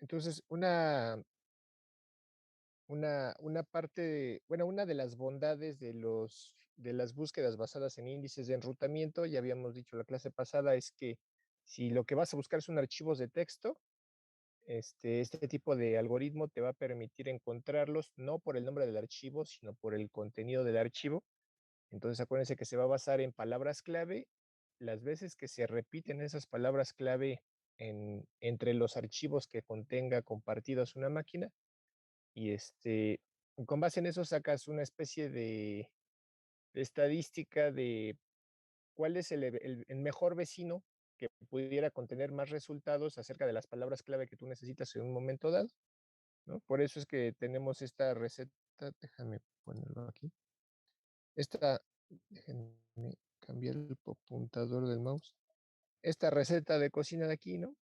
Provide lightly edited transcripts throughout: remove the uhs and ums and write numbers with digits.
Entonces, una parte, bueno, una de las bondades de las búsquedas basadas en índices de enrutamiento, ya habíamos dicho la clase pasada, es que si lo que vas a buscar son archivos de texto, este tipo de algoritmo te va a permitir encontrarlos no por el nombre del archivo, sino por el contenido del archivo. Entonces, acuérdense que se va a basar en palabras clave, las veces que se repiten esas palabras clave entre los archivos que contenga compartidos una máquina, y con base en eso sacas una especie de estadística de cuál es el mejor vecino que pudiera contener más resultados acerca de las palabras clave que tú necesitas en un momento dado, ¿no? Por eso es que tenemos esta receta, déjame ponerlo aquí. Déjenme cambiar el apuntador del mouse. Esta receta de cocina de aquí, ¿no?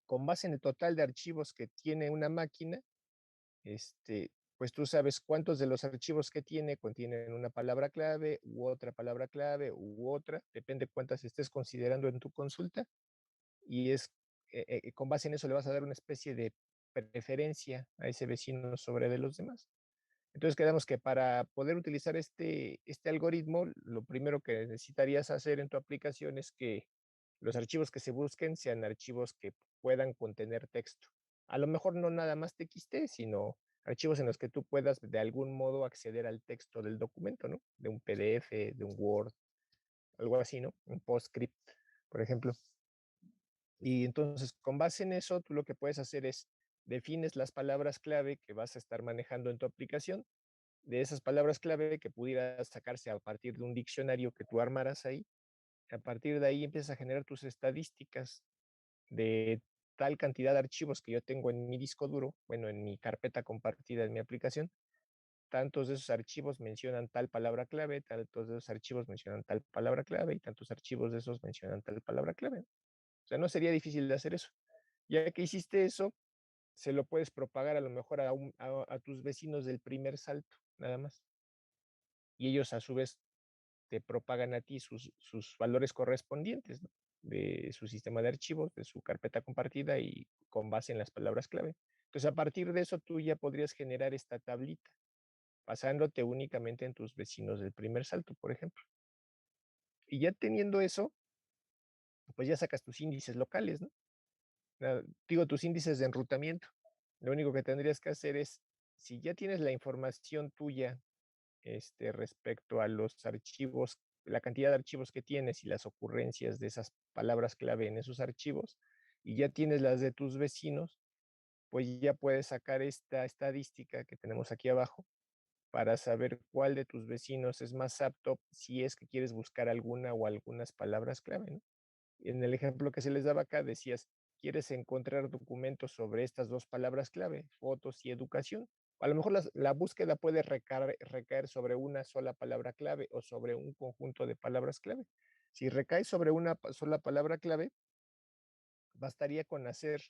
Con base en el total de archivos que tiene una máquina, pues tú sabes cuántos de los archivos que tiene contienen una palabra clave u otra palabra clave u otra, depende cuántas estés considerando en tu consulta, y con base en eso le vas a dar una especie de preferencia a ese vecino sobre de los demás. Entonces quedamos que para poder utilizar este algoritmo, lo primero que necesitarías hacer en tu aplicación es que los archivos que se busquen sean archivos que puedan contener texto. A lo mejor no nada más TXT, sino archivos en los que tú puedas de algún modo acceder al texto del documento, ¿no? De un PDF, de un Word, algo así, ¿no? Un PostScript, por ejemplo. Y entonces, con base en eso, tú lo que puedes hacer es defines las palabras clave que vas a estar manejando en tu aplicación, de esas palabras clave que pudieras sacarse a partir de un diccionario que tú armaras ahí. A partir de ahí empiezas a generar tus estadísticas de tal cantidad de archivos que yo tengo en mi disco duro, bueno, en mi carpeta compartida en mi aplicación. Tantos de esos archivos mencionan tal palabra clave, tantos de esos archivos mencionan tal palabra clave y tantos archivos de esos mencionan tal palabra clave. O sea, no sería difícil de hacer eso. Ya que hiciste eso, se lo puedes propagar a lo mejor a tus vecinos del primer salto, nada más. Y ellos a su vez te propagan a ti sus valores correspondientes, ¿no? De su sistema de archivos, de su carpeta compartida y con base en las palabras clave. Entonces, a partir de eso, tú ya podrías generar esta tablita, basándote únicamente en tus vecinos del primer salto, por ejemplo. Y ya teniendo eso, pues ya sacas tus índices locales, ¿no? Digo, tus índices de enrutamiento. Lo único que tendrías que hacer es, si ya tienes la información tuya respecto a los archivos, la cantidad de archivos que tienes y las ocurrencias de esas palabras clave en esos archivos, y ya tienes las de tus vecinos, pues ya puedes sacar esta estadística que tenemos aquí abajo para saber cuál de tus vecinos es más apto si es que quieres buscar alguna o algunas palabras clave, ¿no? En el ejemplo que se les daba acá, decías, quieres encontrar documentos sobre estas dos palabras clave, fotos y educación. A lo mejor la búsqueda puede recaer sobre una sola palabra clave o sobre un conjunto de palabras clave. Si recae sobre una sola palabra clave, bastaría con hacer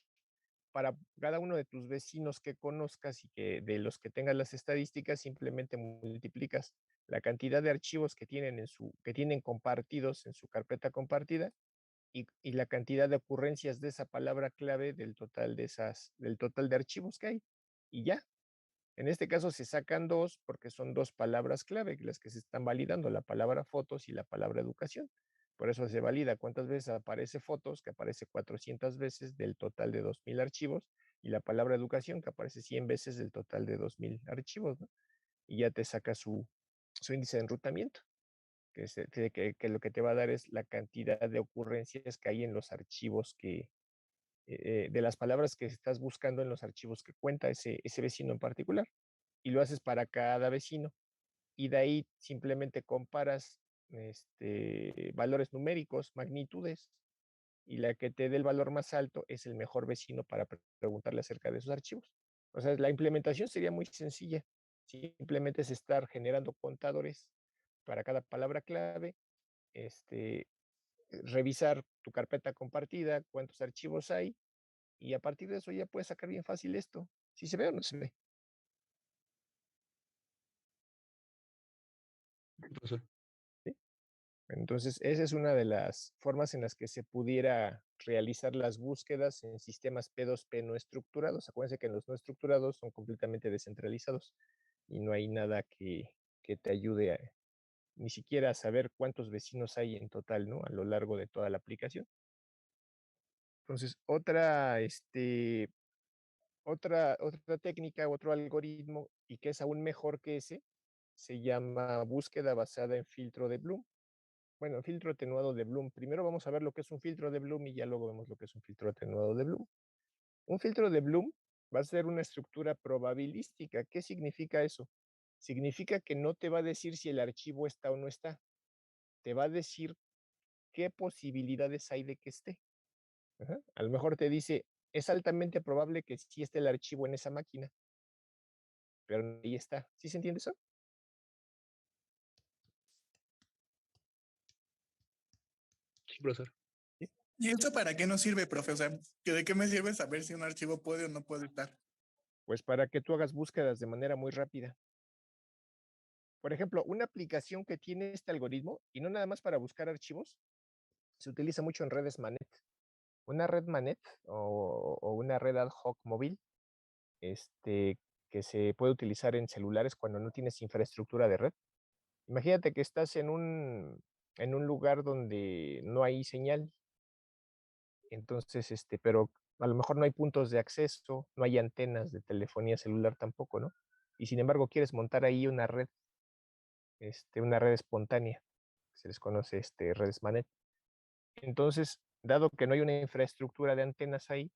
para cada uno de tus vecinos que conozcas y que de los que tengas las estadísticas, simplemente multiplicas la cantidad de archivos que tienen compartidos en su carpeta compartida y la cantidad de ocurrencias de esa palabra clave del total de archivos que hay. Y ya, en este caso se sacan dos porque son dos palabras clave las que se están validando, la palabra fotos y la palabra educación. Por eso se valida cuántas veces aparece fotos, que aparece 400 veces del total de 2000 archivos, y la palabra educación, que aparece 100 veces del total de 2000 archivos, ¿no? Y ya te saca su índice de enrutamiento que lo que te va a dar es la cantidad de ocurrencias que hay en los archivos de las palabras que estás buscando en los archivos que cuenta ese vecino en particular. Y lo haces para cada vecino. Y de ahí simplemente comparas valores numéricos, magnitudes, y la que te dé el valor más alto es el mejor vecino para preguntarle acerca de esos archivos. O sea, la implementación sería muy sencilla. Simplemente es estar generando contadores para cada palabra clave, este, revisar tu carpeta compartida, cuántos archivos hay, y a partir de eso ya puedes sacar bien fácil esto. Si se ve o no se ve. ¿Qué pasó? ¿Sí? Entonces, esa es una de las formas en las que se pudiera realizar las búsquedas en sistemas P2P no estructurados. Acuérdense que los no estructurados son completamente descentralizados y no hay nada que te ayude ni siquiera a saber cuántos vecinos hay en total, ¿no? A lo largo de toda la aplicación. Entonces, otra técnica, otro algoritmo, y que es aún mejor que ese, se llama búsqueda basada en filtro de Bloom. Bueno, filtro atenuado de Bloom. Primero vamos a ver lo que es un filtro de Bloom y ya luego vemos lo que es un filtro atenuado de Bloom. Un filtro de Bloom va a ser una estructura probabilística. ¿Qué significa eso? Significa que no te va a decir si el archivo está o no está. Te va a decir qué posibilidades hay de que esté. Ajá. A lo mejor te dice, es altamente probable que sí esté el archivo en esa máquina, pero ahí está. ¿Sí se entiende eso? Sí, profesor. ¿Sí? ¿Y esto para qué nos sirve, profe? O sea, ¿de qué me sirve saber si un archivo puede o no puede estar? Pues para que tú hagas búsquedas de manera muy rápida. Por ejemplo, una aplicación que tiene este algoritmo, y no nada más para buscar archivos, se utiliza mucho en redes Manet. Una red Manet o una red ad hoc móvil, que se puede utilizar en celulares cuando no tienes infraestructura de red. Imagínate que estás en un lugar donde no hay señal, entonces, pero a lo mejor no hay puntos de acceso, no hay antenas de telefonía celular tampoco, ¿no? Y sin embargo quieres montar ahí una red espontánea, que se les conoce, redes Manet. Entonces, dado que no hay una infraestructura de antenas ahí,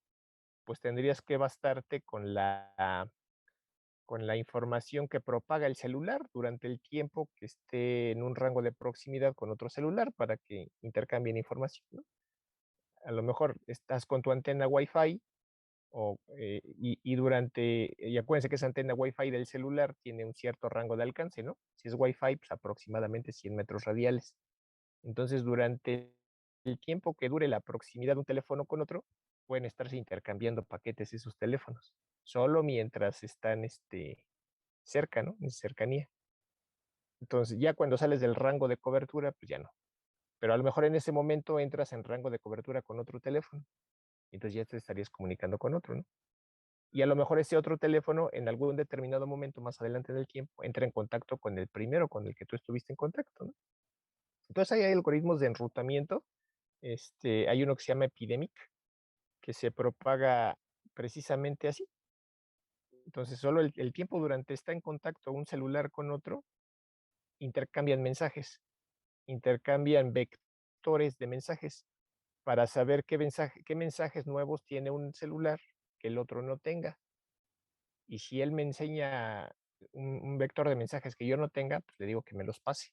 pues tendrías que bastarte con la información que propaga el celular durante el tiempo que esté en un rango de proximidad con otro celular para que intercambien información, ¿no? A lo mejor estás con tu antena Wi-Fi y acuérdense que esa antena Wi-Fi del celular tiene un cierto rango de alcance, ¿no? Si es Wi-Fi, pues aproximadamente 100 metros radiales. Entonces, durante el tiempo que dure la proximidad de un teléfono con otro, pueden estarse intercambiando paquetes esos teléfonos, solo mientras están cerca, ¿no? En cercanía. Entonces, ya cuando sales del rango de cobertura, pues ya no. Pero a lo mejor en ese momento entras en rango de cobertura con otro teléfono. Entonces ya te estarías comunicando con otro, ¿no? Y a lo mejor ese otro teléfono en algún determinado momento más adelante del tiempo entra en contacto con el primero con el que tú estuviste en contacto, ¿no? Entonces ahí hay algoritmos de enrutamiento. Hay uno que se llama Epidemic, que se propaga precisamente así. Entonces solo el tiempo durante está en contacto un celular con otro, intercambian mensajes, intercambian vectores de mensajes para saber qué mensajes nuevos tiene un celular que el otro no tenga. Y si él me enseña un vector de mensajes que yo no tenga, pues le digo que me los pase.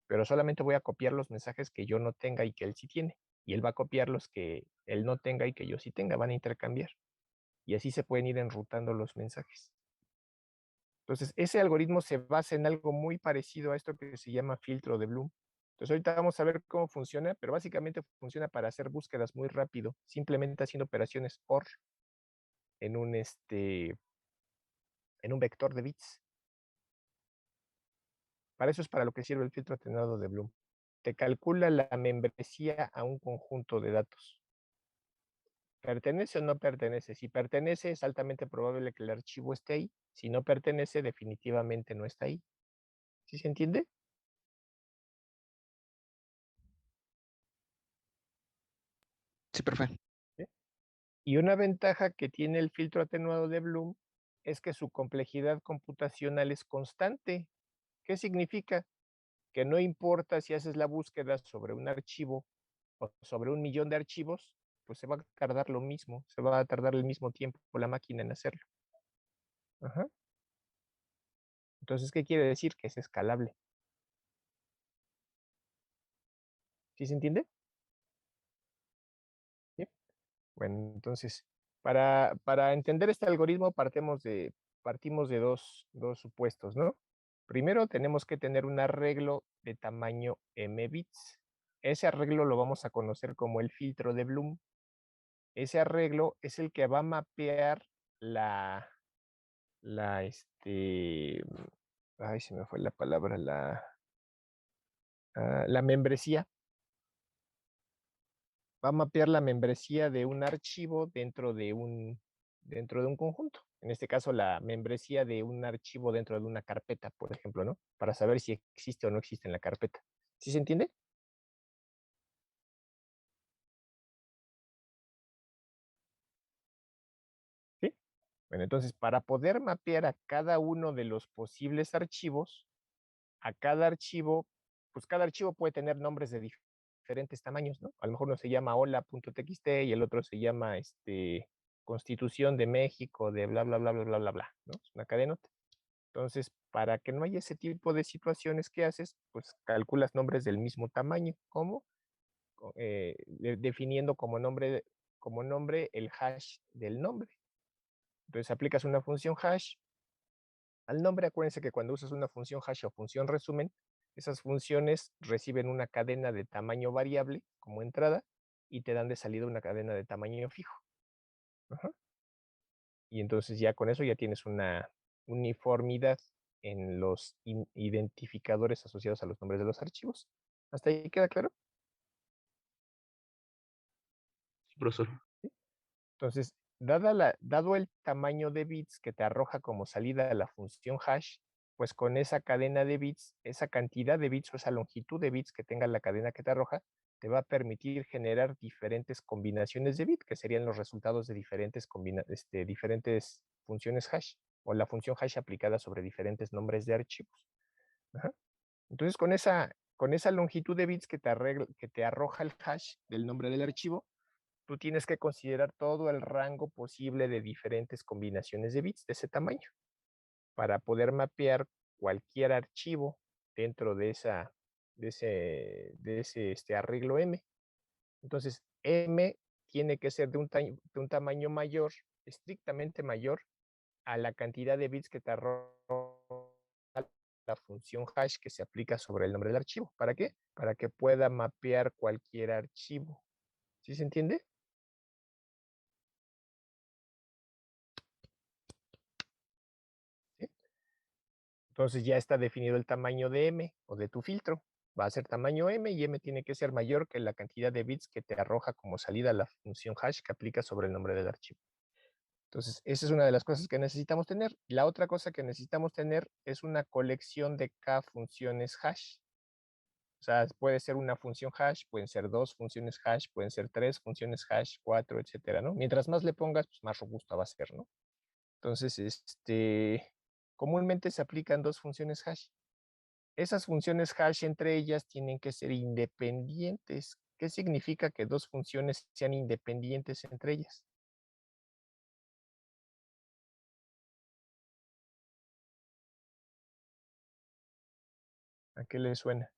Pero solamente voy a copiar los mensajes que yo no tenga y que él sí tiene. Y él va a copiar los que él no tenga y que yo sí tenga, van a intercambiar. Y así se pueden ir enrutando los mensajes. Entonces, ese algoritmo se basa en algo muy parecido a esto que se llama filtro de Bloom. Entonces, ahorita vamos a ver cómo funciona, pero básicamente funciona para hacer búsquedas muy rápido, simplemente haciendo operaciones OR en en un vector de bits. Para eso es para lo que sirve el filtro atenuado de Bloom. Te calcula la membresía a un conjunto de datos. ¿Pertenece o no pertenece? Si pertenece, es altamente probable que el archivo esté ahí. Si no pertenece, definitivamente no está ahí. ¿Sí se entiende? Sí, profe. ¿Sí? Y una ventaja que tiene el filtro atenuado de Bloom es que su complejidad computacional es constante. ¿Qué significa? Que no importa si haces la búsqueda sobre un archivo o sobre 1 millón de archivos, pues se va a tardar lo mismo, se va a tardar el mismo tiempo la máquina en hacerlo. Ajá. Entonces, ¿qué quiere decir? Que es escalable. ¿Sí se entiende? ¿Sí? Bueno, entonces, para entender este algoritmo partimos de dos supuestos, ¿no? Primero tenemos que tener un arreglo de tamaño m bits. Ese arreglo lo vamos a conocer como el filtro de Bloom. Ese arreglo es el que va a mapear la, la, ay, se me fue la palabra, la membresía. Va a mapear la membresía de un archivo dentro de un conjunto. En este caso, la membresía de un archivo dentro de una carpeta, por ejemplo, ¿no? Para saber si existe o no existe en la carpeta. ¿Sí se entiende? ¿Sí? Bueno, entonces, para poder mapear a cada uno de los posibles archivos, a cada archivo, pues cada archivo puede tener nombres de diferentes tamaños, ¿no? A lo mejor uno se llama hola.txt y el otro se llama Constitución de México, de bla, bla, bla, bla, bla, bla, bla, ¿no? Es una cadenota. Entonces, para que no haya ese tipo de situaciones que haces, pues calculas nombres del mismo tamaño. ¿Cómo? Definiendo como nombre el hash del nombre. Entonces aplicas una función hash al nombre. Acuérdense que cuando usas una función hash o función resumen, esas funciones reciben una cadena de tamaño variable como entrada y te dan de salida una cadena de tamaño fijo. Ajá. Y entonces ya con eso ya tienes una uniformidad en los identificadores asociados a los nombres de los archivos. ¿Hasta ahí queda claro? Sí, profesor. Entonces, dado el tamaño de bits que te arroja como salida la función hash, pues con esa cadena de bits, esa cantidad de bits o esa longitud de bits que tenga la cadena que te arroja, te va a permitir generar diferentes combinaciones de bit, que serían los resultados de diferentes funciones hash, o la función hash aplicada sobre diferentes nombres de archivos. Ajá. Entonces, con esa longitud de bits que te arroja el hash del nombre del archivo, tú tienes que considerar todo el rango posible de diferentes combinaciones de bits de ese tamaño para poder mapear cualquier archivo dentro de ese arreglo M. Entonces, M tiene que ser de un tamaño mayor, estrictamente mayor, a la cantidad de bits que te arroja la función hash que se aplica sobre el nombre del archivo. ¿Para qué? Para que pueda mapear cualquier archivo. ¿Sí se entiende? ¿Sí? Entonces ya está definido el tamaño de M o de tu filtro. Va a ser tamaño M y M tiene que ser mayor que la cantidad de bits que te arroja como salida la función hash que aplica sobre el nombre del archivo. Entonces, esa es una de las cosas que necesitamos tener. La otra cosa que necesitamos tener es una colección de K funciones hash. O sea, puede ser una función hash, pueden ser 2 funciones hash, pueden ser 3 funciones hash, 4, etcétera, ¿no? Mientras más le pongas, pues más robusta va a ser, ¿no? Entonces, comúnmente se aplican 2 funciones hash. Esas funciones hash entre ellas tienen que ser independientes. ¿Qué significa que 2 funciones sean independientes entre ellas? ¿A qué le suena?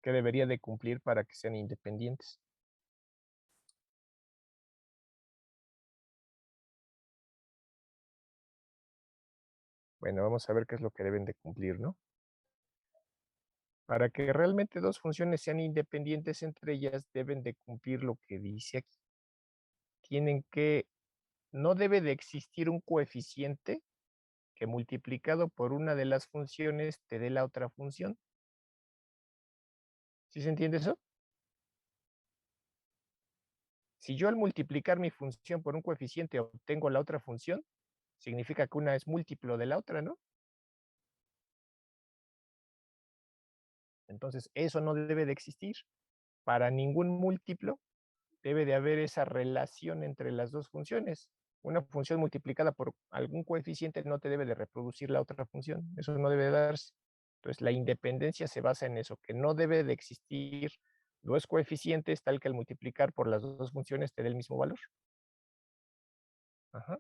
¿Qué debería de cumplir para que sean independientes? Bueno, vamos a ver qué es lo que deben de cumplir, ¿no? Para que realmente 2 funciones sean independientes entre ellas, deben de cumplir lo que dice aquí. No debe de existir un coeficiente que multiplicado por una de las funciones te dé la otra función. ¿Sí se entiende eso? Si yo al multiplicar mi función por un coeficiente obtengo la otra función, significa que una es múltiplo de la otra, ¿no? Entonces, eso no debe de existir. Para ningún múltiplo debe de haber esa relación entre las dos funciones. Una función multiplicada por algún coeficiente no te debe de reproducir la otra función. Eso no debe de darse. Entonces, la independencia se basa en eso, que no debe de existir dos coeficientes tal que al multiplicar por las dos funciones te dé el mismo valor. Ajá.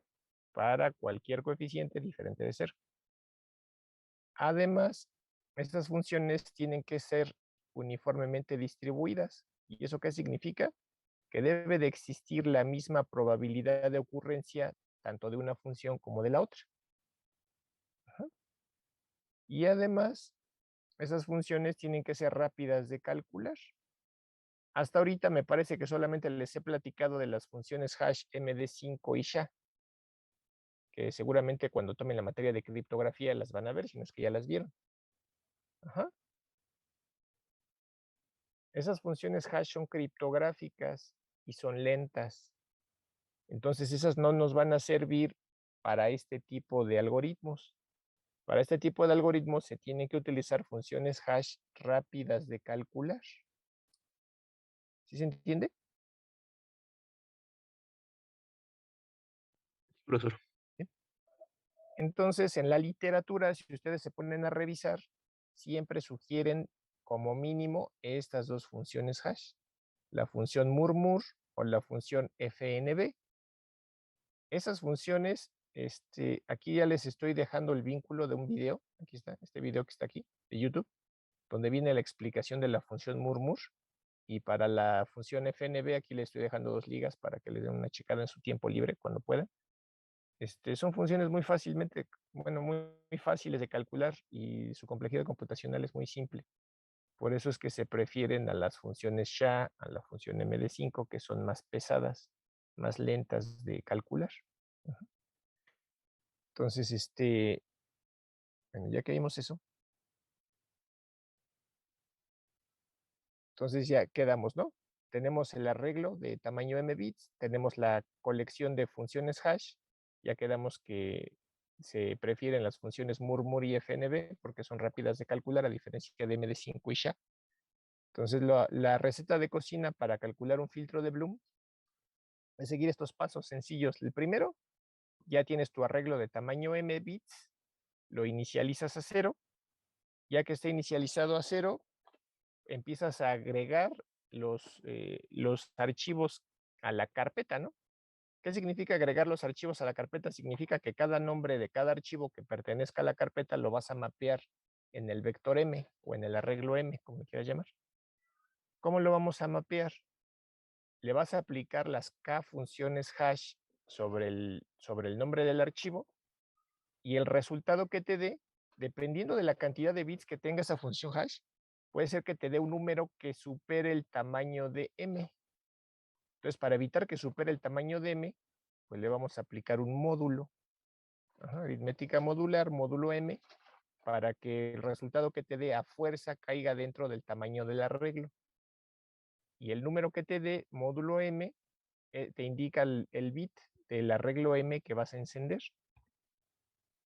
Para cualquier coeficiente diferente de 0. Además, estas funciones tienen que ser uniformemente distribuidas. ¿Y eso qué significa? Que debe de existir la misma probabilidad de ocurrencia tanto de una función como de la otra. Ajá. Y además, esas funciones tienen que ser rápidas de calcular. Hasta ahorita me parece que solamente les he platicado de las funciones hash, md5 y sha, que seguramente cuando tomen la materia de criptografía las van a ver, si no es que ya las vieron. Ajá. Esas funciones hash son criptográficas y son lentas. Entonces esas no nos van a servir para este tipo de algoritmos. Para este tipo de algoritmos se tienen que utilizar funciones hash rápidas de calcular. ¿Sí se entiende? Profesor. Entonces, en la literatura, si ustedes se ponen a revisar, siempre sugieren como mínimo estas dos funciones hash, la función murmur o la función fnb. Esas funciones, aquí ya les estoy dejando el vínculo de un video, aquí está, este video que está aquí, de YouTube, donde viene la explicación de la función murmur, y para la función fnb aquí les estoy dejando 2 ligas para que les den una checada en su tiempo libre cuando puedan. Son funciones muy fácilmente, bueno, muy fáciles de calcular y su complejidad computacional es muy simple. Por eso es que se prefieren a las funciones SHA, a la función MD5, que son más pesadas, más lentas de calcular. Ujú. Entonces, bueno, ya que vimos eso, entonces ya quedamos, ¿no? Tenemos el arreglo de tamaño m bits, tenemos la colección de funciones hash, ya quedamos que se prefieren las funciones murmur y fnb porque son rápidas de calcular a diferencia de MD5 y SHA. Entonces la receta de cocina para calcular un filtro de Bloom es seguir estos pasos sencillos. El primero, ya tienes tu arreglo de tamaño m bits, lo inicializas a 0, ya que esté inicializado a 0, empiezas a agregar los archivos a la carpeta, ¿no? ¿Qué significa agregar los archivos a la carpeta? Significa que cada nombre de cada archivo que pertenezca a la carpeta lo vas a mapear en el vector M o en el arreglo M, como quieras llamar. ¿Cómo lo vamos a mapear? Le vas a aplicar las K funciones hash sobre el nombre del archivo y el resultado que te dé, dependiendo de la cantidad de bits que tenga esa función hash, puede ser que te dé un número que supere el tamaño de M. Entonces, para evitar que supere el tamaño de M, pues le vamos a aplicar un módulo. Ajá, aritmética modular, módulo M, para que el resultado que te dé a fuerza caiga dentro del tamaño del arreglo. Y el número que te dé, módulo M, te indica el bit del arreglo M que vas a encender.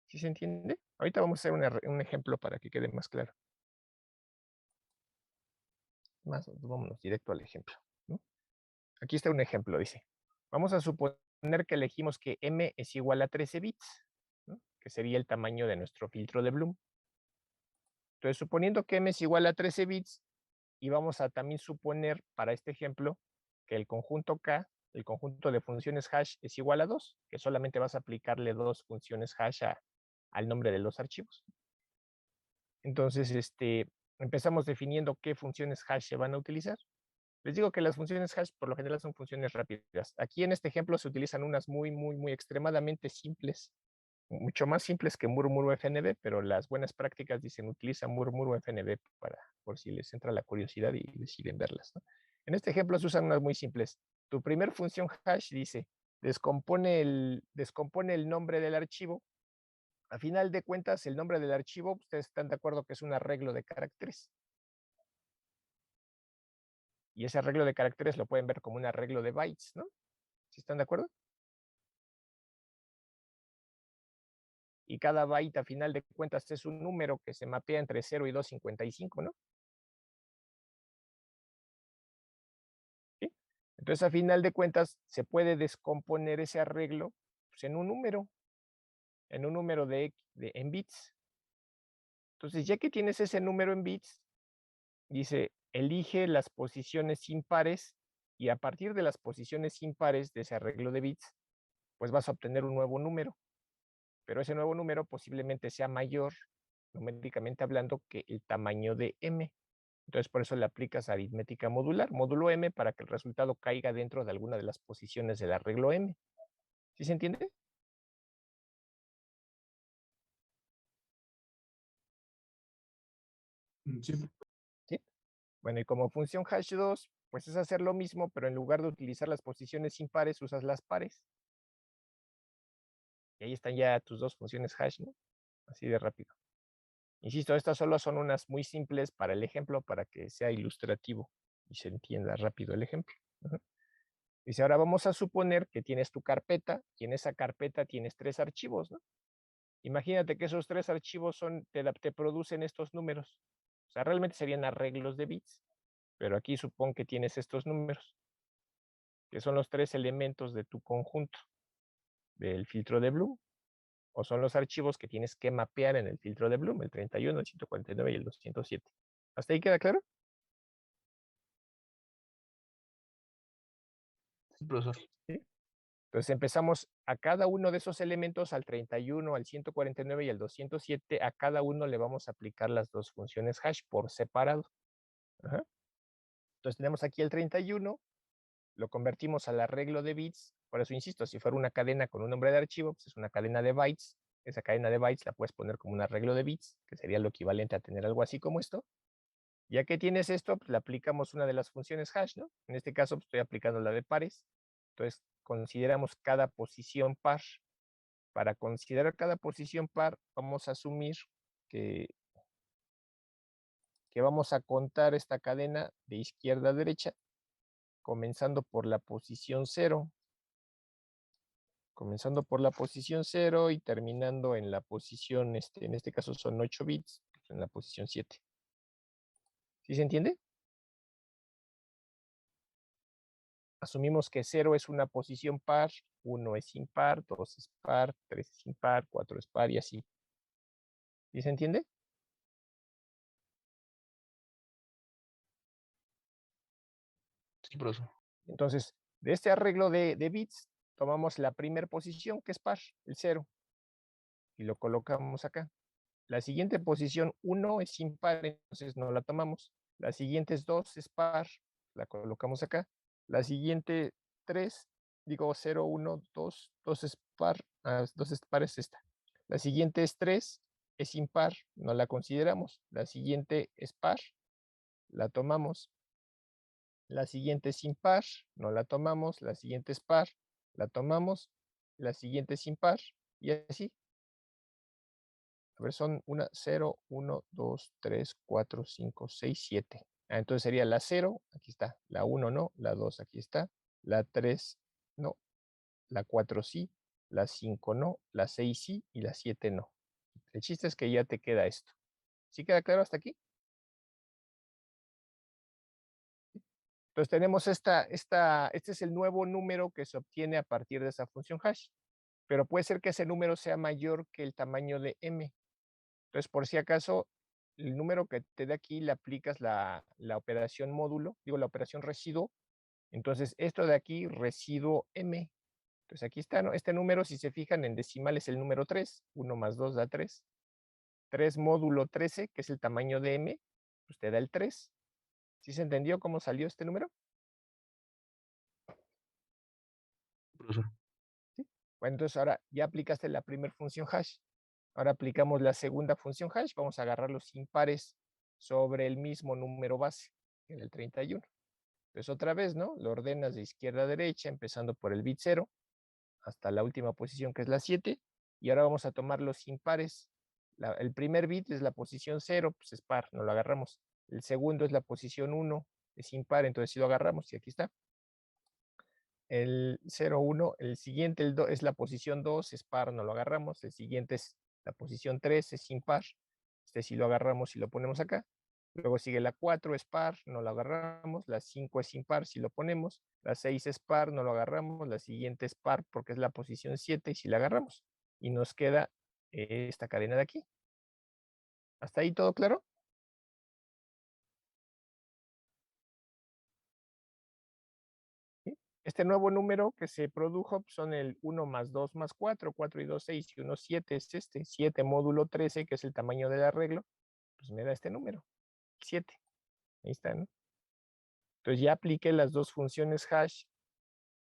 ¿Sí se entiende? Ahorita vamos a hacer un ejemplo para que quede más claro. Vámonos directo al ejemplo, ¿no? Aquí está un ejemplo, dice. Vamos a suponer que elegimos que M es igual a 13 bits, ¿no? Que sería el tamaño de nuestro filtro de Bloom. Entonces, suponiendo que M es igual a 13 bits, y vamos a también suponer para este ejemplo que el conjunto K, el conjunto de funciones hash es igual a 2, que solamente vas a aplicarle 2 funciones hash al nombre de los archivos. Entonces, empezamos definiendo qué funciones hash se van a utilizar. Les digo que las funciones hash por lo general son funciones rápidas. Aquí en este ejemplo se utilizan unas muy extremadamente simples, mucho más simples que murmur fnb, pero las buenas prácticas dicen utiliza murmur fnb por si les entra la curiosidad y deciden verlas, ¿no? En este ejemplo se usan unas muy simples. Tu primer función hash dice descompone el nombre del archivo. A final de cuentas, el nombre del archivo, ustedes están de acuerdo que es un arreglo de caracteres. Y ese arreglo de caracteres lo pueden ver como un arreglo de bytes, ¿no? ¿Sí están de acuerdo? Y cada byte a final de cuentas es un número que se mapea entre 0 y 255, ¿no? ¿Sí? Entonces, a final de cuentas, se puede descomponer ese arreglo pues, en un número en bits. Entonces, ya que tienes ese número en bits, dice, elige las posiciones impares y a partir de las posiciones impares de ese arreglo de bits, pues vas a obtener un nuevo número. Pero ese nuevo número posiblemente sea mayor, numéricamente hablando, que el tamaño de M. Entonces, por eso le aplicas aritmética modular, módulo M, para que el resultado caiga dentro de alguna de las posiciones del arreglo M. ¿Sí se entiende? Sí. ¿Sí? Bueno, y como función hash 2, pues es hacer lo mismo, pero en lugar de utilizar las posiciones impares, usas las pares. Y ahí están ya tus dos funciones hash, ¿no? Así de rápido. Insisto, estas solo son unas muy simples para el ejemplo, para que sea ilustrativo y se entienda rápido el ejemplo. Ujú. Dice, ahora vamos a suponer que tienes tu carpeta y en esa carpeta tienes 3 archivos, ¿no? Imagínate que esos 3 archivos te producen estos números. O sea, realmente serían arreglos de bits, pero aquí supón que tienes estos números, que son los 3 elementos de tu conjunto del filtro de Bloom, o son los archivos que tienes que mapear en el filtro de Bloom, el 31, el 149 y el 207. ¿Hasta ahí queda claro? Sí, profesor. ¿Sí? Entonces empezamos a cada uno de esos elementos, al 31, al 149 y al 207, a cada uno le vamos a aplicar las dos funciones hash por separado. Ajá. Entonces tenemos aquí el 31, lo convertimos al arreglo de bits, por eso insisto, si fuera una cadena con un nombre de archivo, pues es una cadena de bytes, esa cadena de bytes la puedes poner como un arreglo de bits, que sería lo equivalente a tener algo así como esto. Ya que tienes esto, pues le aplicamos una de las funciones hash, ¿no? En este caso, pues, estoy aplicando la de pares. Entonces, consideramos cada posición par. Para considerar cada posición par, vamos a asumir que, que vamos a contar esta cadena de izquierda a derecha, comenzando por la posición 0. Comenzando por la posición 0 y terminando en la posición, en este caso son 8 bits, en la posición 7. ¿Sí se entiende? Asumimos que 0 es una posición par, 1 es impar, 2 es par, 3 es impar, 4 es par y así. ¿Sí se entiende? Sí, profesor. Entonces, de este arreglo de bits, tomamos la primera posición, que es par, el 0, y lo colocamos acá. La siguiente posición, 1, es impar, entonces no la tomamos. La siguiente es 2, es par, la colocamos acá. La siguiente 3, digo 0, 1, 2, 2 es par, 2 es par es esta. La siguiente es 3, es impar, no la consideramos. La siguiente es par, la tomamos. La siguiente es impar, no la tomamos. La siguiente es par, la tomamos. La siguiente es impar y así. A ver, son 0, 1, 2, 3, 4, 5, 6, 7. Entonces sería la 0, aquí está. La 1 no, la 2 aquí está. La 3 no, la 4 sí, la 5 no, la 6 sí y la 7 no. El chiste es que ya te queda esto. ¿Sí queda claro hasta aquí? Entonces tenemos este es el nuevo número que se obtiene a partir de esa función hash. Pero puede ser que ese número sea mayor que el tamaño de m. Entonces, por si acaso, el número que te dé aquí le aplicas la operación módulo, digo, la operación residuo. Entonces, esto de aquí, residuo m. Entonces, aquí está, ¿no? Este número, si se fijan en decimal, es el número 3. 1 más 2 da 3. 3 módulo 13, que es el tamaño de m, pues te da el 3. ¿Sí se entendió cómo salió este número? Profesor. ¿Sí? Bueno, entonces ahora ya aplicaste la primera función hash. Ahora aplicamos la segunda función hash. Vamos a agarrar los impares sobre el mismo número base, en el 31. Entonces otra vez, ¿no? Lo ordenas de izquierda a derecha, empezando por el bit 0 hasta la última posición, que es la 7. Y ahora vamos a tomar los impares. El primer bit es la posición 0, pues es par, no lo agarramos. El segundo es la posición 1, es impar, entonces sí lo agarramos y aquí está. El 0, 1, el siguiente es la posición 2, es par, no lo agarramos. El siguiente es la posición 3, es impar. Este sí lo agarramos y lo ponemos acá. Luego sigue la 4, es par, no lo agarramos. La 5 es impar, si lo ponemos. La 6 es par, no lo agarramos. La siguiente es par porque es la posición 7 y si la agarramos. Y nos queda esta cadena de aquí. ¿Hasta ahí todo claro? ¿Sí? Este nuevo número que se produjo son el 1 más 2 más 4, 4 y 2, 6 y 1, 7 es este, 7 módulo 13, que es el tamaño del arreglo, pues me da este número, 7. Ahí está, ¿no? Entonces ya apliqué las dos funciones hash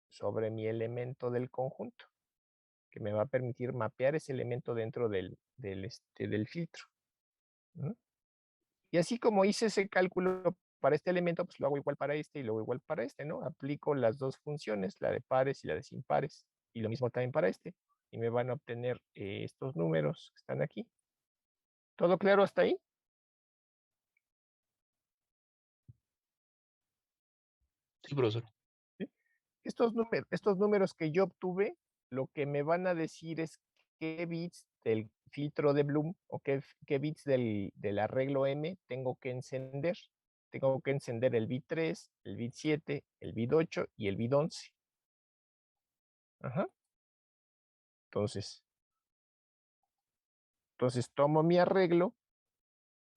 sobre mi elemento del conjunto, que me va a permitir mapear ese elemento dentro del filtro. ¿No? Y así como hice ese cálculo para este elemento, pues lo hago igual para este y luego igual para este, ¿no? Aplico las dos funciones, la de pares y la de sin pares, y lo mismo también para este. y me van a obtener estos números que están aquí. ¿Todo claro hasta ahí? Sí, profesor. Estos números que yo obtuve, lo que me van a decir es qué bits del filtro de Bloom o qué bits del arreglo M tengo que encender. Tengo que encender el bit 3, el bit 7, el bit 8 y el bit 11. Ajá. Entonces tomo mi arreglo,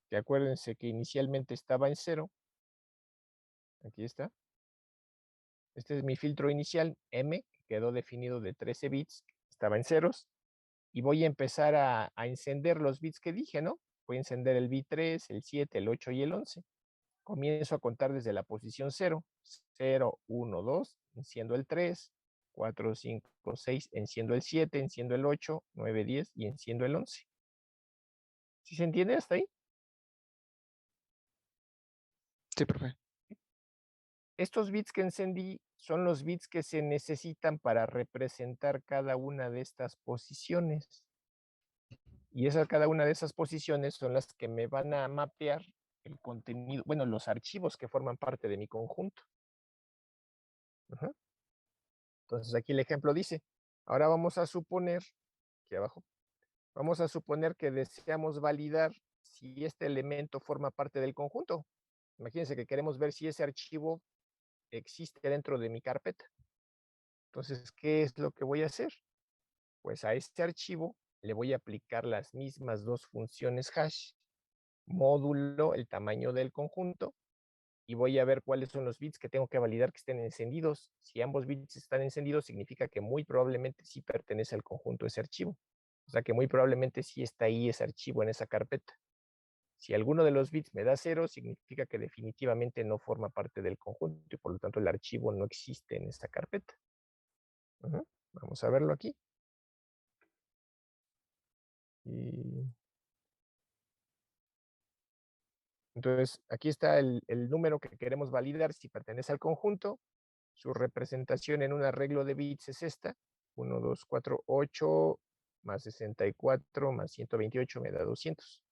que acuérdense que inicialmente estaba en 0. Aquí está. Este es mi filtro inicial, M, que quedó definido de 13 bits, estaba en ceros. Y voy a empezar a encender los bits que dije, ¿no? Voy a encender el bit 3, el 7, el 8 y el 11. Comienzo a contar desde la posición 0. 0, 1, 2, enciendo el 3, 4, 5, 6, enciendo el 7, enciendo el 8, 9, 10 y enciendo el 11. ¿Sí se entiende hasta ahí? Sí, profe. Estos bits que encendí son los bits que se necesitan para representar cada una de estas posiciones. Y cada una de esas posiciones son las que me van a mapear el contenido, bueno, los archivos que forman parte de mi conjunto. Ajá. Entonces aquí el ejemplo dice, ahora vamos a suponer, aquí abajo, vamos a suponer que deseamos validar si este elemento forma parte del conjunto. Imagínense que queremos ver si ese archivo existe dentro de mi carpeta. Entonces, ¿qué es lo que voy a hacer? Pues a este archivo le voy a aplicar las mismas dos funciones hash, módulo, el tamaño del conjunto, y voy a ver cuáles son los bits que tengo que validar que estén encendidos. Si ambos bits están encendidos, significa que muy probablemente sí pertenece al conjunto ese archivo. O sea que muy probablemente sí está ahí ese archivo en esa carpeta. Si alguno de los bits me da 0, significa que definitivamente no forma parte del conjunto y por lo tanto el archivo no existe en esta carpeta. Vamos a verlo aquí. Y entonces, aquí está el número que queremos validar si pertenece al conjunto. Su representación en un arreglo de bits es esta. 1, 2, 4, 8 más 64 más 128 me da 200.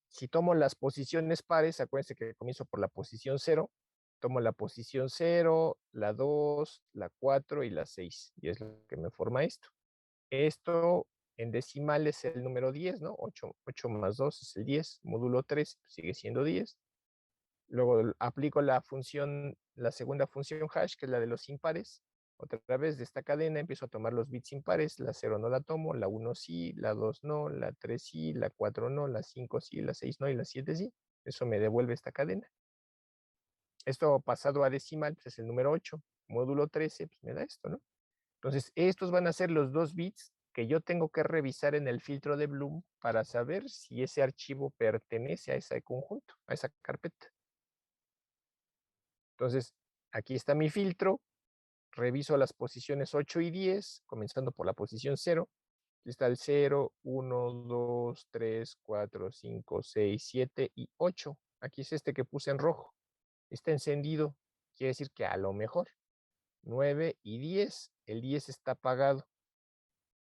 Si tomo las posiciones pares, acuérdense que comienzo por la posición 0. Tomo la posición 0, la 2, la 4 y la 6. Y es lo que me forma esto. Esto en decimal es el número 10, ¿no? 8 más 2 es el 10. Módulo 3 sigue siendo 10. Luego aplico la segunda función hash, que es la de los impares. Otra vez de esta cadena empiezo a tomar los bits impares. La 0 no la tomo, la 1 sí, la 2 no, la 3 sí, la 4 no, la 5 sí, la 6 no y la 7 sí. Eso me devuelve esta cadena. Esto pasado a decimal, pues es el número 8. Módulo 13, pues me da esto, ¿no? Entonces, estos van a ser los dos bits que yo tengo que revisar en el filtro de Bloom para saber si ese archivo pertenece a ese conjunto, a esa carpeta. Entonces, aquí está mi filtro, reviso las posiciones 8 y 10, comenzando por la posición 0. Aquí está el 0, 1, 2, 3, 4, 5, 6, 7 y 8. Aquí es este que puse en rojo. Está encendido, quiere decir que a lo mejor 9 y 10, el 10 está apagado.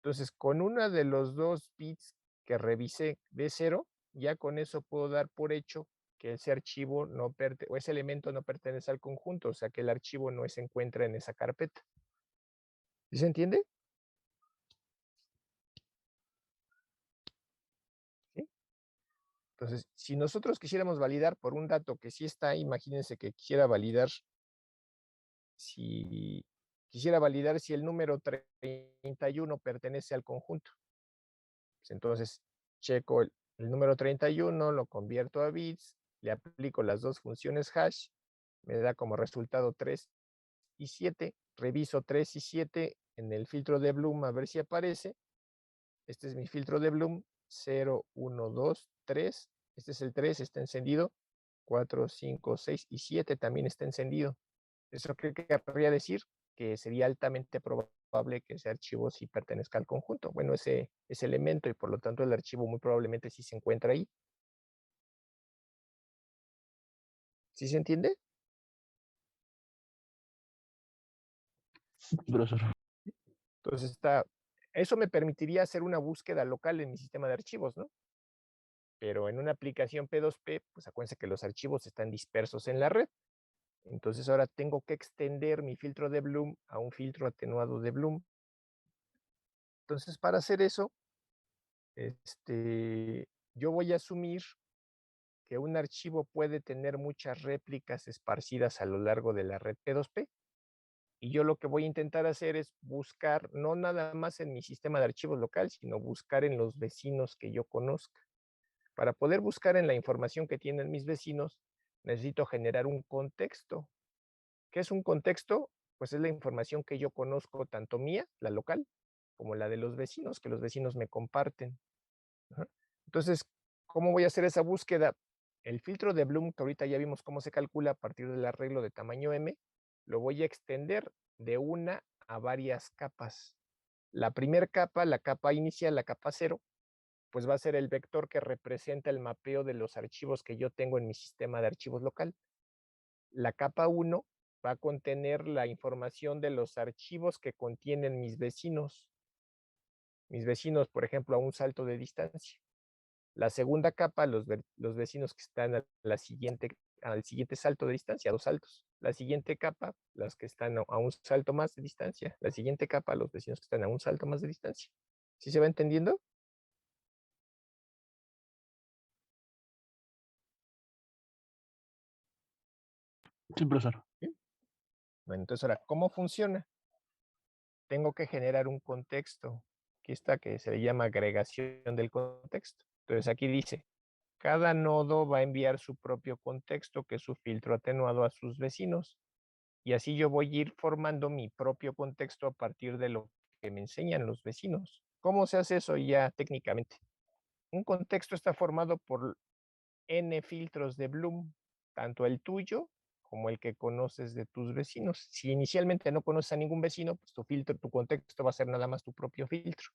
Entonces, con una de los dos bits que revisé de 0, ya con eso puedo dar por hecho que ese archivo o ese elemento no pertenece al conjunto, o sea que el archivo no se encuentra en esa carpeta. ¿Sí se entiende? ¿Sí? Entonces, si nosotros quisiéramos validar por un dato que sí está ahí, imagínense que quisiera validar si el número 31 pertenece al conjunto. Pues entonces, checo el número 31, lo convierto a bits, le aplico las dos funciones hash, me da como resultado 3 y 7, reviso 3 y 7 en el filtro de Bloom a ver si aparece. Este es mi filtro de Bloom, 0, 1, 2, 3. Este es el 3, está encendido. 4, 5, 6 y 7 también está encendido. ¿Eso qué querría decir? Que sería altamente probable que ese archivo sí pertenezca al conjunto. Bueno, ese elemento y por lo tanto el archivo muy probablemente sí se encuentra ahí. ¿Sí se entiende? Profesor. Entonces Eso me permitiría hacer una búsqueda local en mi sistema de archivos, ¿no? Pero en una aplicación P2P, pues acuérdense que los archivos están dispersos en la red. Entonces ahora tengo que extender mi filtro de Bloom a un filtro atenuado de Bloom. Entonces, para hacer eso, yo voy a asumir que un archivo puede tener muchas réplicas esparcidas a lo largo de la red P2P. Y yo lo que voy a intentar hacer es buscar, no nada más en mi sistema de archivos local, sino buscar en los vecinos que yo conozca. Para poder buscar en la información que tienen mis vecinos, necesito generar un contexto. ¿Qué es un contexto? Pues es la información que yo conozco, tanto mía, la local, como la de los vecinos, que los vecinos me comparten. Ajá. Entonces, ¿cómo voy a hacer esa búsqueda? El filtro de Bloom, que ahorita ya vimos cómo se calcula a partir del arreglo de tamaño M, lo voy a extender de una a varias capas. La primera capa, la capa inicial, la capa 0, pues va a ser el vector que representa el mapeo de los archivos que yo tengo en mi sistema de archivos local. La capa 1 va a contener la información de los archivos que contienen mis vecinos. Mis vecinos, por ejemplo, a un salto de distancia. La segunda capa, los vecinos que están al siguiente salto de distancia, 2 saltos. La siguiente capa, los que están a un salto más de distancia. La siguiente capa, los vecinos que están a un salto más de distancia. ¿Sí se va entendiendo? Sí, profesor. ¿Sí? Bueno, entonces ahora, ¿cómo funciona? Tengo que generar un contexto. Aquí está, que se le llama agregación del contexto. Entonces aquí dice, cada nodo va a enviar su propio contexto, que es su filtro atenuado a sus vecinos. Y así yo voy a ir formando mi propio contexto a partir de lo que me enseñan los vecinos. ¿Cómo se hace eso ya técnicamente? Un contexto está formado por N filtros de Bloom, tanto el tuyo como el que conoces de tus vecinos. Si inicialmente no conoces a ningún vecino, pues tu contexto va a ser nada más tu propio filtro,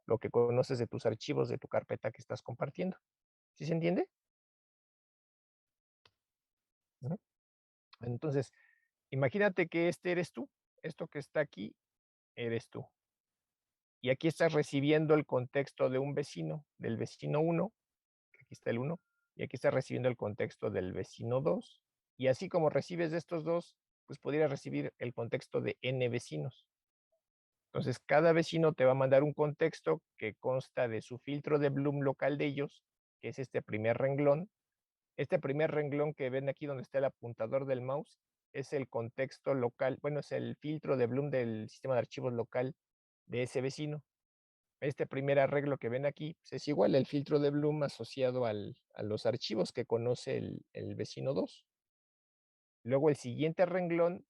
lo que conoces de tus archivos, de tu carpeta que estás compartiendo. ¿Sí se entiende? ¿No? Entonces, imagínate que este eres tú, esto que está aquí eres tú. Y aquí estás recibiendo el contexto de un vecino, del vecino 1, que aquí está el 1, y aquí estás recibiendo el contexto del vecino 2. Y así como recibes de estos dos, pues podrías recibir el contexto de n vecinos. Entonces, cada vecino te va a mandar un contexto que consta de su filtro de Bloom local de ellos, que es este primer renglón. Este primer renglón que ven aquí donde está el apuntador del mouse, es el contexto local, bueno, es el filtro de Bloom del sistema de archivos local de ese vecino. Este primer arreglo que ven aquí pues es igual el filtro de Bloom asociado a los archivos que conoce el vecino 2. Luego el siguiente renglón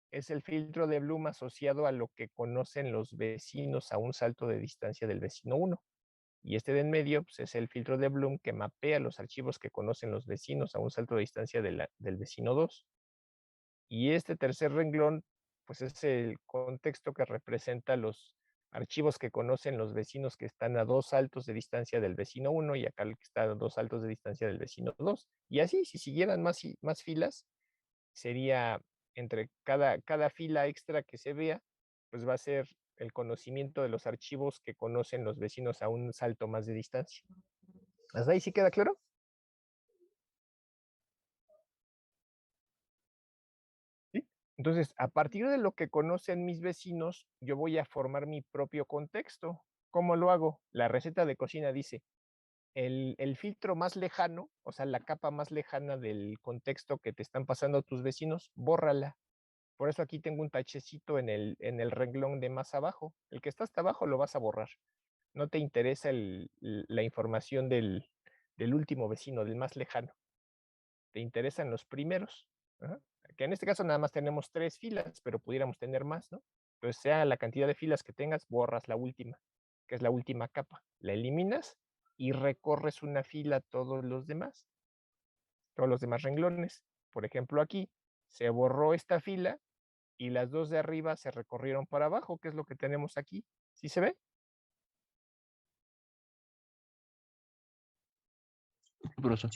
es el filtro de Bloom asociado a lo que conocen los vecinos a un salto de distancia del vecino 1. Y este de en medio pues, es el filtro de Bloom que mapea los archivos que conocen los vecinos a un salto de distancia del vecino 2. Y este tercer renglón, pues es el contexto que representa los archivos que conocen los vecinos que están a 2 saltos de distancia del vecino 1 y acá el que está a 2 saltos de distancia del vecino 2. Y así, si siguieran más filas, sería entre cada fila extra que se vea, pues va a ser el conocimiento de los archivos que conocen los vecinos a un salto más de distancia. ¿Hasta ahí sí queda claro? ¿Sí? Entonces, a partir de lo que conocen mis vecinos, yo voy a formar mi propio contexto. ¿Cómo lo hago? La receta de cocina dice, el filtro más lejano, o sea, la capa más lejana del contexto que te están pasando tus vecinos, bórrala. Por eso aquí tengo un tachecito en el renglón de más abajo. El que está hasta abajo lo vas a borrar. No te interesa la información del último vecino, del más lejano. Te interesan los primeros. Ajá. Que en este caso nada más tenemos 3 filas, pero pudiéramos tener más, ¿no? Entonces, sea la cantidad de filas que tengas, borras la última, que es la última capa. La eliminas y recorres una fila a todos los demás renglones. Por ejemplo, aquí se borró esta fila y las 2 de arriba se recorrieron para abajo, que es lo que tenemos aquí. ¿Sí se ve? Profesor.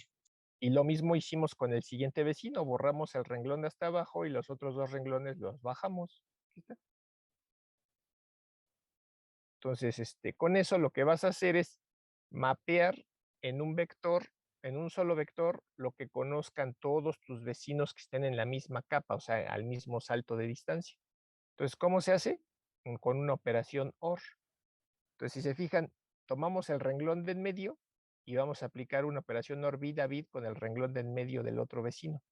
Y lo mismo hicimos con el siguiente vecino, borramos el renglón de hasta abajo y los otros 2 renglones los bajamos. ¿Sí está? Entonces, con eso lo que vas a hacer es mapear en un vector, en un solo vector, lo que conozcan todos tus vecinos que estén en la misma capa, o sea, al mismo salto de distancia. Entonces, ¿cómo se hace? Con una operación OR. Entonces, si se fijan, tomamos el renglón del medio y vamos a aplicar una operación OR bit a bit con el renglón del medio del otro vecino.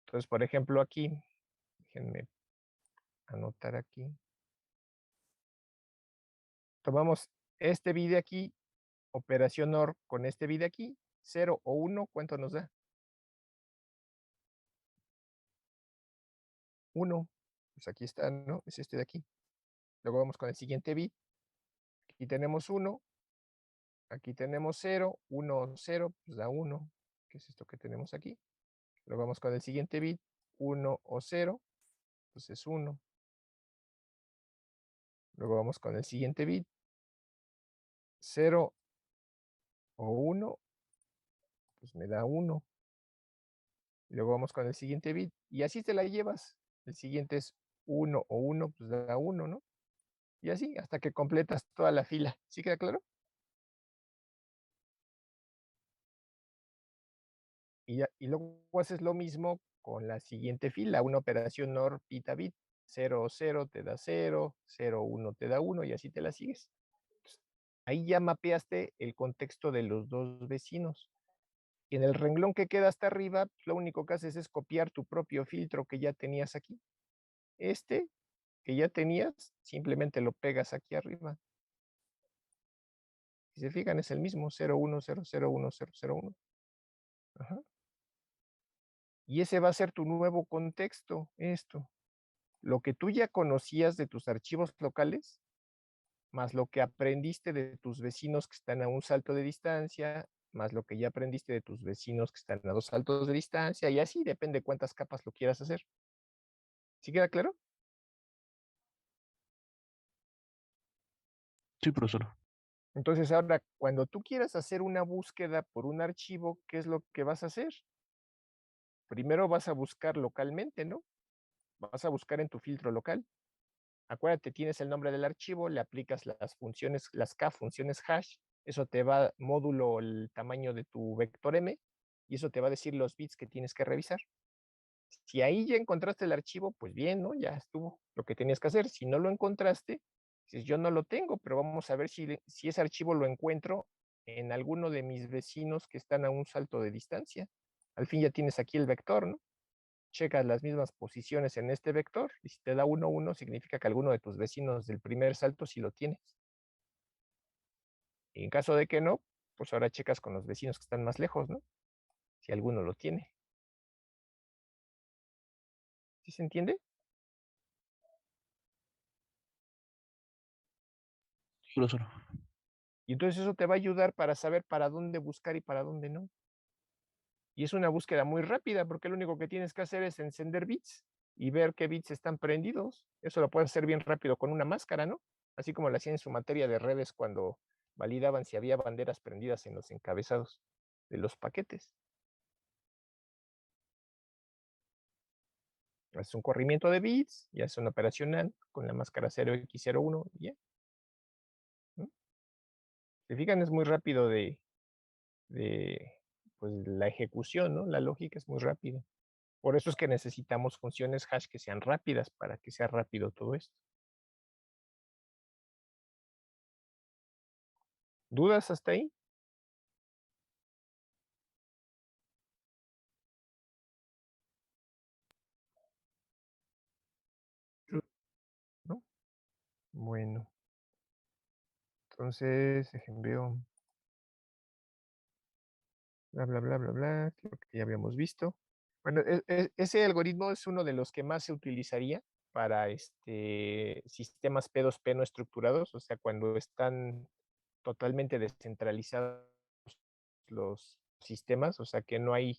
Entonces, por ejemplo, aquí, déjenme anotar aquí. Tomamos este bit de aquí, operación OR con este bit de aquí, 0 o 1, ¿cuánto nos da? 1. Pues aquí está, ¿no? Es este de aquí. Luego vamos con el siguiente bit. Aquí tenemos 1, aquí tenemos 0, 1, 0, pues da 1. ¿Qué es esto que tenemos aquí? Luego vamos con el siguiente bit, 1 o 0, pues es 1. Luego vamos con el siguiente bit, 0 o 1, pues me da 1. Y luego vamos con el siguiente bit, y así te la llevas. El siguiente es 1 o 1, pues da 1, ¿no? Y así hasta que completas toda la fila. ¿Sí queda claro? Y luego haces lo mismo con la siguiente fila, una operación OR bit a bit. 0 o 0 te da 0, 0 o 1 te da 1 y así te la sigues. Entonces, ahí ya mapeaste el contexto de los dos vecinos. Y en el renglón que queda hasta arriba, pues, lo único que haces es copiar tu propio filtro que ya tenías aquí. Este que ya tenías, simplemente lo pegas aquí arriba. Si se fijan, es el mismo, 0, 1, 0, 0, 1, 0, 0, 1. Ajá. Y ese va a ser tu nuevo contexto, esto. Lo que tú ya conocías de tus archivos locales, más lo que aprendiste de tus vecinos que están a un salto de distancia, más lo que ya aprendiste de tus vecinos que están a 2 saltos de distancia, y así depende cuántas capas lo quieras hacer. ¿Sí queda claro? Sí, profesor. Entonces ahora, cuando tú quieras hacer una búsqueda por un archivo, ¿qué es lo que vas a hacer? Primero vas a buscar localmente, ¿no? Vas a buscar en tu filtro local. Acuérdate, tienes el nombre del archivo, le aplicas las funciones, las K, funciones hash, eso te va módulo el tamaño de tu vector M, y eso te va a decir los bits que tienes que revisar. Si ahí ya encontraste el archivo, pues bien, ¿no? Ya estuvo lo que tenías que hacer. Si no lo encontraste, dices, yo no lo tengo, pero vamos a ver si ese archivo lo encuentro en alguno de mis vecinos que están a un salto de distancia. Al fin ya tienes aquí el vector, ¿no? Checas las mismas posiciones en este vector, y si te da 1, 1, significa que alguno de tus vecinos del primer salto sí lo tienes. Y en caso de que no, pues ahora checas con los vecinos que están más lejos, ¿no? Si alguno lo tiene. ¿Sí se entiende? Sí, profesor. Y entonces eso te va a ayudar para saber para dónde buscar y para dónde no. Y es una búsqueda muy rápida, porque lo único que tienes que hacer es encender bits y ver qué bits están prendidos. Eso lo puedes hacer bien rápido con una máscara, ¿no? Así como lo hacían en su materia de redes cuando validaban si había banderas prendidas en los encabezados de los paquetes. Haces un corrimiento de bits y haces una operación AND con la máscara 0x01 y ya. ¿No? Se fijan, es muy rápido pues, la ejecución, ¿no? La lógica es muy rápida. Por eso es que necesitamos funciones hash que sean rápidas para que sea rápido todo esto. ¿Dudas hasta ahí? ¿No? Bueno, entonces, veo, bla, bla, bla, bla, bla, creo que ya habíamos visto. Bueno, ese algoritmo es uno de los que más se utilizaría para sistemas P2P no estructurados, o sea, cuando están totalmente descentralizados los sistemas, o sea, que no hay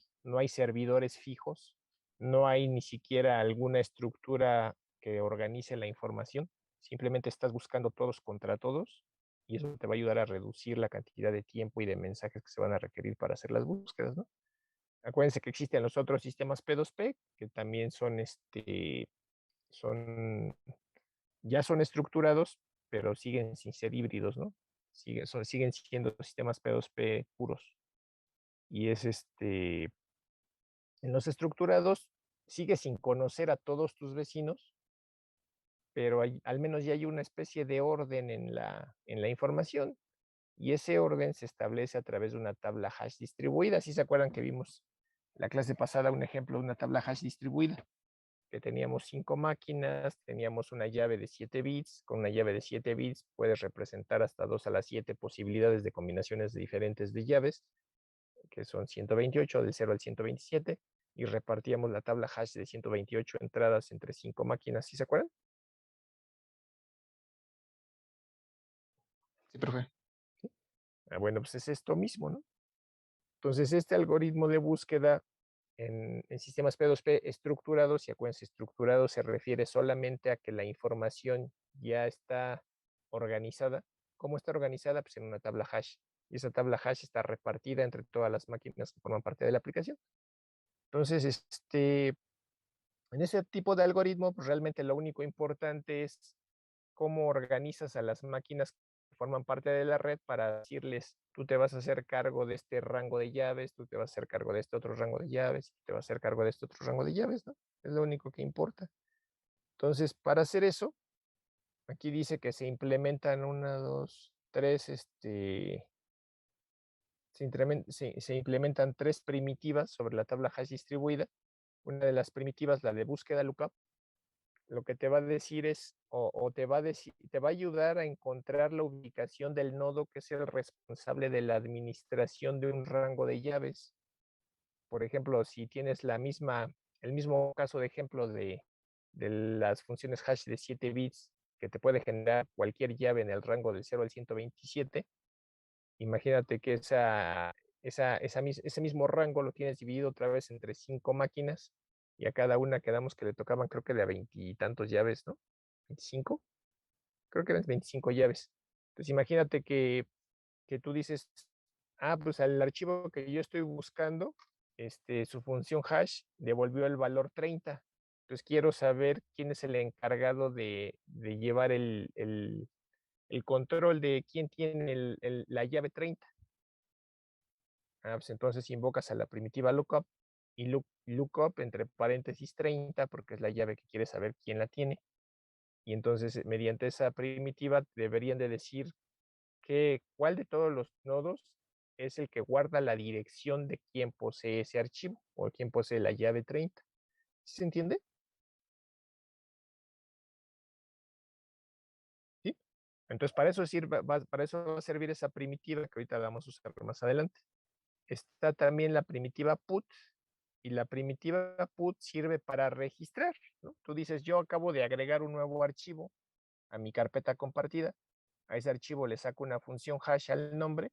servidores fijos, no hay ni siquiera alguna estructura que organice la información, simplemente estás buscando todos contra todos, y eso te va a ayudar a reducir la cantidad de tiempo y de mensajes que se van a requerir para hacer las búsquedas, ¿no? Acuérdense que existen los otros sistemas P2P, que también ya son estructurados, pero siguen sin ser híbridos, ¿no? Siguen siendo sistemas P2P puros. Y es en los estructurados, sigues sin conocer a todos tus vecinos, pero al menos ya hay una especie de orden en la información, y ese orden se establece a través de una tabla hash distribuida. ¿Sí se acuerdan que vimos la clase pasada un ejemplo de una tabla hash distribuida? Que teníamos 5 máquinas, teníamos una llave de 7 bits. Con una llave de 7 bits puedes representar hasta 2 a la 7 posibilidades de combinaciones diferentes de llaves, que son 128 del 0 al 127, y repartíamos la tabla hash de 128 entradas entre 5 máquinas. ¿Sí se acuerdan? Sí, profe. Bueno, pues es esto mismo, ¿no? Entonces, este algoritmo de búsqueda en sistemas P2P estructurados, y acuérdense, estructurado se refiere solamente a que la información ya está organizada. ¿Cómo está organizada? Pues en una tabla hash. Y esa tabla hash está repartida entre todas las máquinas que forman parte de la aplicación. Entonces, en ese tipo de algoritmo, pues realmente lo único importante es cómo organizas a las máquinas que forman parte de la red para decirles, tú te vas a hacer cargo de este rango de llaves, tú te vas a hacer cargo de este otro rango de llaves, tú te vas a hacer cargo de este otro rango de llaves, ¿no? Es lo único que importa. Entonces, para hacer eso, aquí dice que se implementan una, dos, tres, se implementan 3 primitivas sobre la tabla hash distribuida. Una de las primitivas, la de búsqueda lookup, lo que te va a decir es, o te va a ayudar a encontrar la ubicación del nodo que es el responsable de la administración de un rango de llaves. Por ejemplo, si tienes el mismo caso de ejemplo de las funciones hash de 7 bits que te puede generar cualquier llave en el rango del 0 al 127, imagínate que ese mismo rango lo tienes dividido otra vez entre 5 máquinas, y a cada una quedamos que le tocaban, creo que de a 20 y tantos llaves, ¿no? ¿25? Creo que eran 25 llaves. Entonces imagínate que tú dices, pues al archivo que yo estoy buscando, su función hash devolvió el valor 30. Entonces quiero saber quién es el encargado de llevar el control de quién tiene la llave 30. Pues entonces invocas a la primitiva lookup, y lookup entre paréntesis 30, porque es la llave que quieres saber quién la tiene. Y entonces, mediante esa primitiva, deberían de decir cuál de todos los nodos es el que guarda la dirección de quién posee ese archivo, o quién posee la llave 30. ¿Sí se entiende? ¿Sí? Entonces, para eso va a servir esa primitiva que ahorita vamos a usar más adelante. Está también la primitiva put, y la primitiva put sirve para registrar, ¿no? Tú dices, yo acabo de agregar un nuevo archivo a mi carpeta compartida. A ese archivo le saco una función hash al nombre.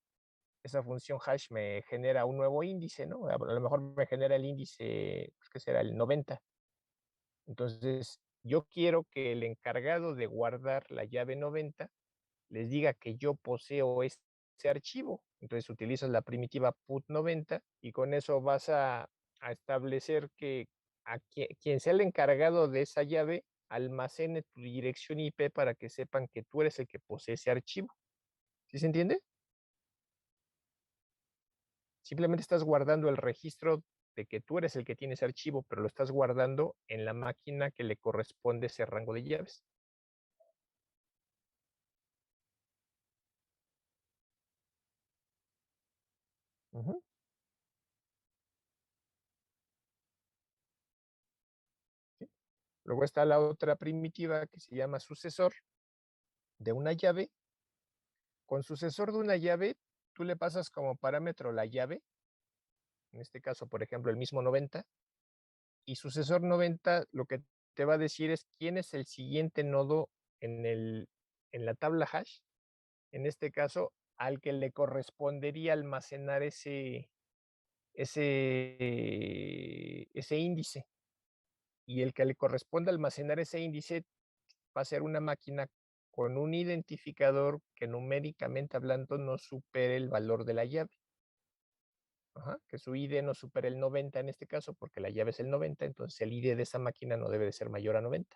Esa función hash me genera un nuevo índice, ¿no? A lo mejor me genera el índice, pues, ¿qué será? El 90. Entonces, yo quiero que el encargado de guardar la llave 90 les diga que yo poseo ese archivo. Entonces utilizas la primitiva put 90, y con eso vas a establecer que quien sea el encargado de esa llave almacene tu dirección IP para que sepan que tú eres el que posee ese archivo. ¿Sí se entiende? Simplemente estás guardando el registro de que tú eres el que tiene ese archivo, pero lo estás guardando en la máquina que le corresponde ese rango de llaves. Ujú. ¿Sí? Luego está la otra primitiva que se llama sucesor de una llave. Con sucesor de una llave, tú le pasas como parámetro la llave, en este caso, por ejemplo, el mismo 90, y sucesor 90 lo que te va a decir es quién es el siguiente nodo en la tabla hash, en este caso, al que le correspondería almacenar ese índice. Y el que le corresponde almacenar ese índice va a ser una máquina con un identificador que numéricamente hablando no supere el valor de la llave. Ajá, que su ID no supere el 90 en este caso, porque la llave es el 90, entonces el ID de esa máquina no debe de ser mayor a 90.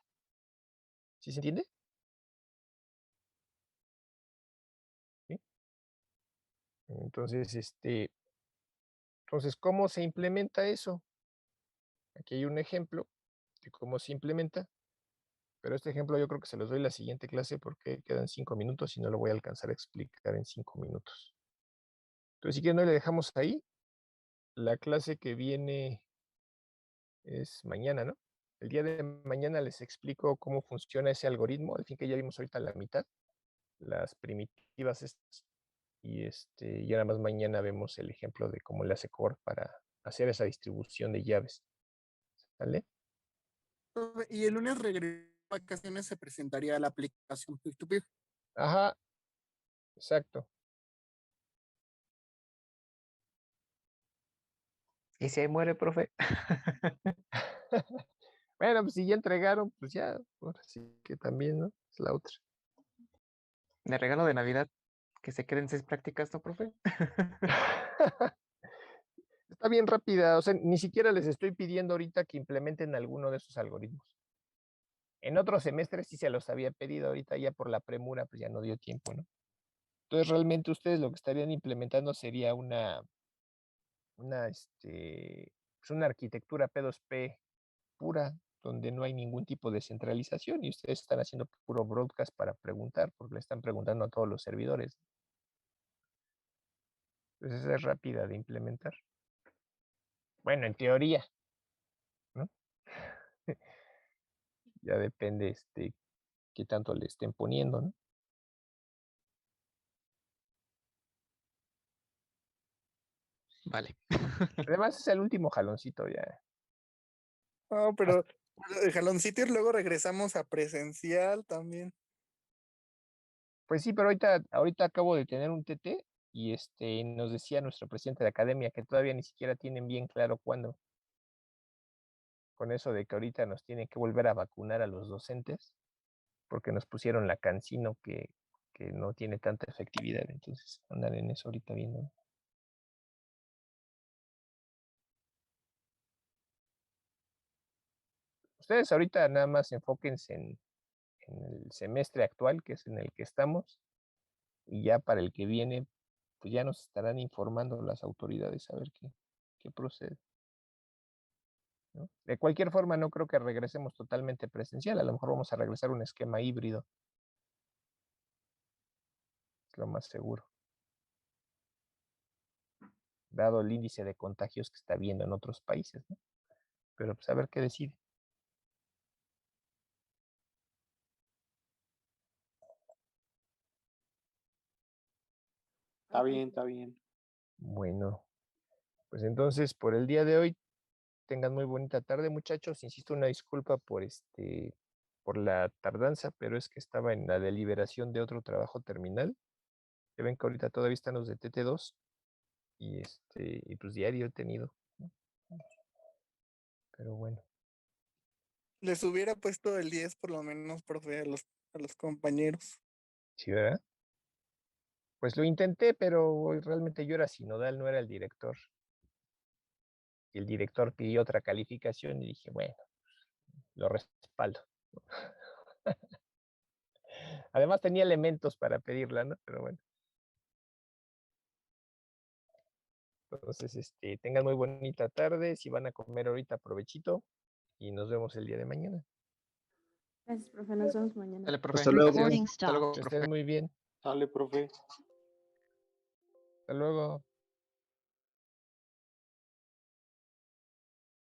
¿Sí se entiende? Entonces, ¿cómo se implementa eso? Aquí hay un ejemplo de cómo se implementa, pero este ejemplo yo creo que se los doy la siguiente clase porque quedan 5 minutos y no lo voy a alcanzar a explicar en 5 minutos. Entonces, si quieren, no le dejamos ahí. La clase que viene es mañana, ¿no? El día de mañana les explico cómo funciona ese algoritmo, al fin que ya vimos ahorita la mitad, las primitivas estas, y ya nada más mañana vemos el ejemplo de cómo le hace Core para hacer esa distribución de llaves. ¿Sale? Profe, y el lunes regreso a vacaciones se presentaría la aplicación Peer-to-Peer. Ajá, exacto. ¿Y si ahí muere, profe? Bueno, pues si ya entregaron, pues ya, ahora sí que también, ¿no? Es la otra. De regalo de Navidad, que se queden 6 prácticas, ¿no, profe? Está bien rápida, o sea, ni siquiera les estoy pidiendo ahorita que implementen alguno de esos algoritmos. En otros semestres sí se los había pedido, ahorita ya por la premura, pues ya no dio tiempo, ¿no? Entonces, realmente ustedes lo que estarían implementando sería una pues una arquitectura P2P pura, donde no hay ningún tipo de centralización y ustedes están haciendo puro broadcast para preguntar, porque le están preguntando a todos los servidores. Entonces, esa es rápida de implementar. Bueno, en teoría, ¿no? Ya depende, qué tanto le estén poniendo, ¿no? Vale. Además, es el último jaloncito ya. No, pero el jaloncito y luego regresamos a presencial también. Pues sí, pero ahorita acabo de tener un TT y nos decía nuestro presidente de academia que todavía ni siquiera tienen bien claro cuándo. Con eso de que ahorita nos tienen que volver a vacunar a los docentes, porque nos pusieron la cancino que no tiene tanta efectividad. Entonces, andan en eso ahorita viendo. Ustedes ahorita nada más enfóquense en el semestre actual, que es en el que estamos, y ya para el que viene, pues ya nos estarán informando las autoridades a ver qué procede, ¿no? De cualquier forma, no creo que regresemos totalmente presencial, a lo mejor vamos a regresar a un esquema híbrido, es lo más seguro, dado el índice de contagios que está habiendo en otros países, ¿no? Pero pues a ver qué decide. Está bien, está bien. Bueno, pues entonces por el día de hoy tengan muy bonita tarde, muchachos. Insisto, una disculpa por la tardanza, pero es que estaba en la deliberación de otro trabajo terminal. Ya ven que ahorita todavía están los de TT2 y pues diario he tenido, ¿no? Pero bueno, Les hubiera puesto el 10 por lo menos, profe, a los compañeros. sí, ¿verdad? Pues lo intenté, pero realmente yo era sinodal, no era el director. Y el director pidió otra calificación y dije, bueno, lo respaldo. Además tenía elementos para pedirla, ¿no? Pero bueno. Entonces, tengan muy bonita tarde. Si van a comer ahorita, provechito. Y nos vemos el día de mañana. Gracias, profe. Nos vemos mañana. Dale, profe. Hasta luego. Gracias. Recording Hasta luego, stopped. Que profe. estén muy bien. Dale, profe. Hasta luego.